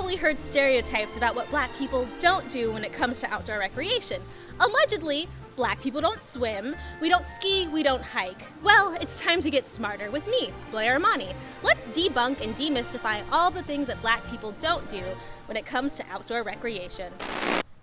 probably heard stereotypes about what black people don't do when it comes to outdoor recreation. Allegedly, black people don't swim, we don't ski, we don't hike. Well, it's time to get smarter with me, Blair Imani. Let's debunk and demystify all the things that black people don't do when it comes to outdoor recreation.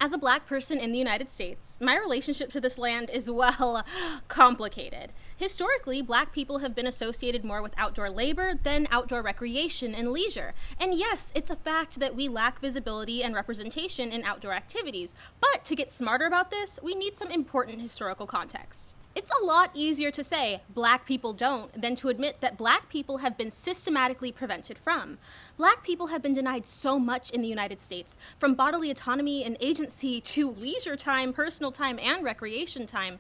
As a black person in the United States, my relationship to this land is, well, complicated. Historically, black people have been associated more with outdoor labor than outdoor recreation and leisure. And yes, it's a fact that we lack visibility and representation in outdoor activities. But to get smarter about this, we need some important historical context. It's a lot easier to say black people don't than to admit that black people have been systematically prevented from. Black people have been denied so much in the United States, from bodily autonomy and agency to leisure time, personal time, and recreation time.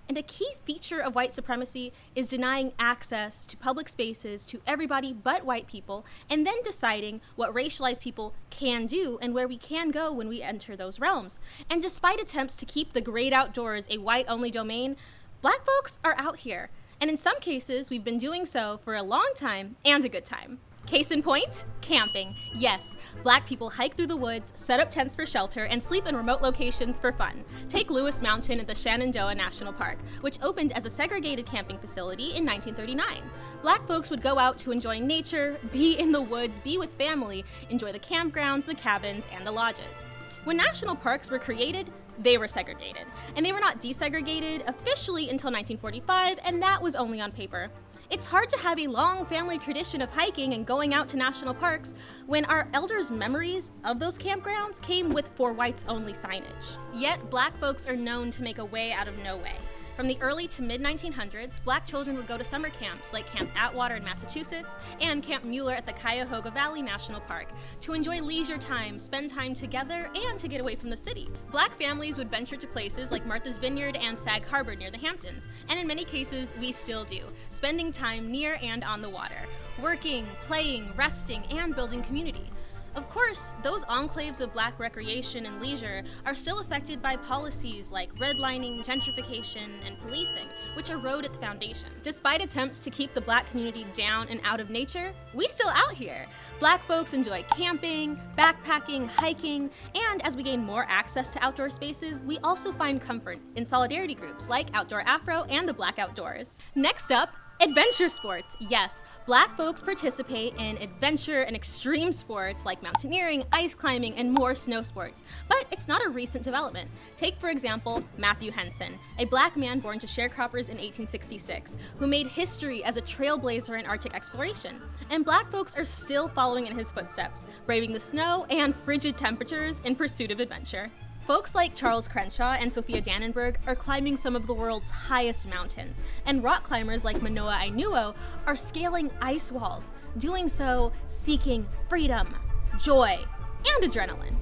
And a key feature of white supremacy is denying access to public spaces to everybody but white people, and then deciding what racialized people can do and where we can go when we enter those realms. And despite attempts to keep the great outdoors a white-only domain, black folks are out here, and in some cases, we've been doing so for a long time and a good time. Case in point, camping. Yes, black people hike through the woods, set up tents for shelter, and sleep in remote locations for fun. Take Lewis Mountain at the Shenandoah National Park, which opened as a segregated camping facility in 1939. Black folks would go out to enjoy nature, be in the woods, be with family, enjoy the campgrounds, the cabins, and the lodges. When national parks were created, they were segregated, and they were not desegregated officially until 1945, and that was only on paper. It's hard to have a long family tradition of hiking and going out to national parks when our elders' memories of those campgrounds came with for whites only signage. Yet, black folks are known to make a way out of no way. From the early to mid-1900s, black children would go to summer camps like Camp Atwater in Massachusetts and Camp Mueller at the Cuyahoga Valley National Park to enjoy leisure time, spend time together, and to get away from the city. Black families would venture to places like Martha's Vineyard and Sag Harbor near the Hamptons, and in many cases, we still do, spending time near and on the water, working, playing, resting, and building community. Of course, those enclaves of black recreation and leisure are still affected by policies like redlining, gentrification, and policing, which erode at the foundation. Despite attempts to keep the black community down and out of nature, we still out here. Black folks enjoy camping, backpacking, hiking, and as we gain more access to outdoor spaces, we also find comfort in solidarity groups like Outdoor Afro and the Black Outdoors. Next up, adventure sports. Yes, black folks participate in adventure and extreme sports like mountaineering, ice climbing, and more snow sports. But it's not a recent development. Take, for example, Matthew Henson, a black man born to sharecroppers in 1866, who made history as a trailblazer in Arctic exploration. And black folks are still following in his footsteps, braving the snow and frigid temperatures in pursuit of adventure. Folks like Charles Crenshaw and Sophia Dannenberg are climbing some of the world's highest mountains, and rock climbers like Manoa Ainuo are scaling ice walls, doing so seeking freedom, joy, and adrenaline.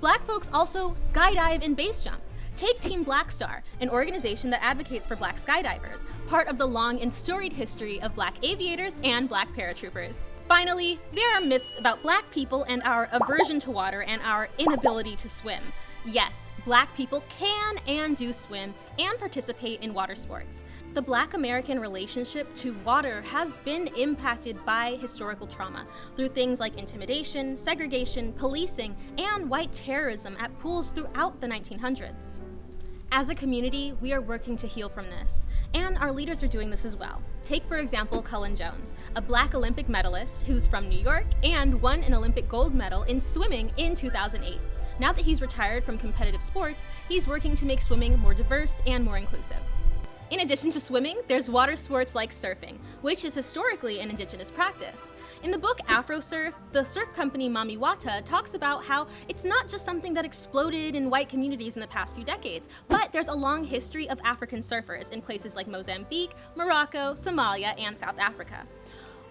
Black folks also skydive and base jump. Take Team Black Star, an organization that advocates for black skydivers, part of the long and storied history of black aviators and black paratroopers. Finally, there are myths about black people and our aversion to water and our inability to swim. Yes, black people can and do swim and participate in water sports. The black American relationship to water has been impacted by historical trauma through things like intimidation, segregation, policing, and white terrorism at pools throughout the 1900s. As a community, we are working to heal from this, and our leaders are doing this as well. Take, for example, Cullen Jones, a black Olympic medalist who's from New York and won an Olympic gold medal in swimming in 2008. Now that he's retired from competitive sports, he's working to make swimming more diverse and more inclusive. In addition to swimming, there's water sports like surfing, which is historically an indigenous practice. In the book Afro Surf, the surf company Mami Wata talks about how it's not just something that exploded in white communities in the past few decades, but there's a long history of African surfers in places like Mozambique, Morocco, Somalia, and South Africa.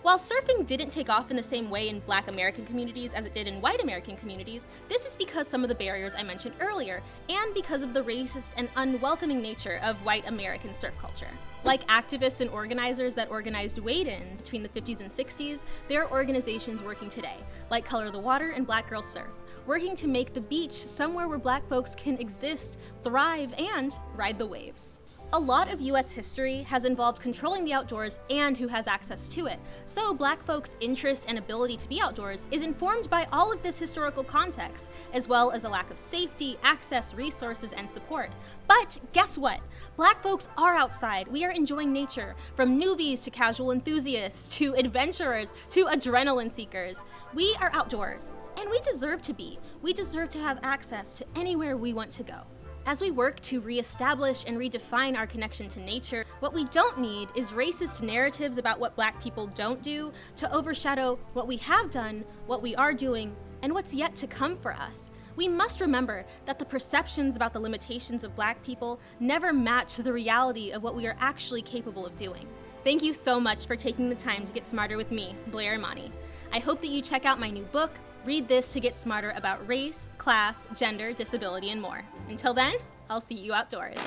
While surfing didn't take off in the same way in black American communities as it did in white American communities, this is because some of the barriers I mentioned earlier, and because of the racist and unwelcoming nature of white American surf culture. Like activists and organizers that organized wade-ins between the 50s and 60s, there are organizations working today, like Color the Water and Black Girls Surf, working to make the beach somewhere where black folks can exist, thrive, and ride the waves. A lot of US history has involved controlling the outdoors and who has access to it, so Black folks' interest and ability to be outdoors is informed by all of this historical context, as well as a lack of safety, access, resources, and support. But guess what? Black folks are outside. We are enjoying nature, from newbies to casual enthusiasts, to adventurers, to adrenaline seekers. We are outdoors, and we deserve to be. We deserve to have access to anywhere we want to go. As we work to reestablish and redefine our connection to nature, what we don't need is racist narratives about what Black people don't do to overshadow what we have done, what we are doing, and what's yet to come for us. We must remember that the perceptions about the limitations of Black people never match the reality of what we are actually capable of doing. Thank you so much for taking the time to get smarter with me, Blair Imani. I hope that you check out my new book, Read This to Get Smarter About Race, Class, Gender, Disability, and more. Until then, I'll see you outdoors.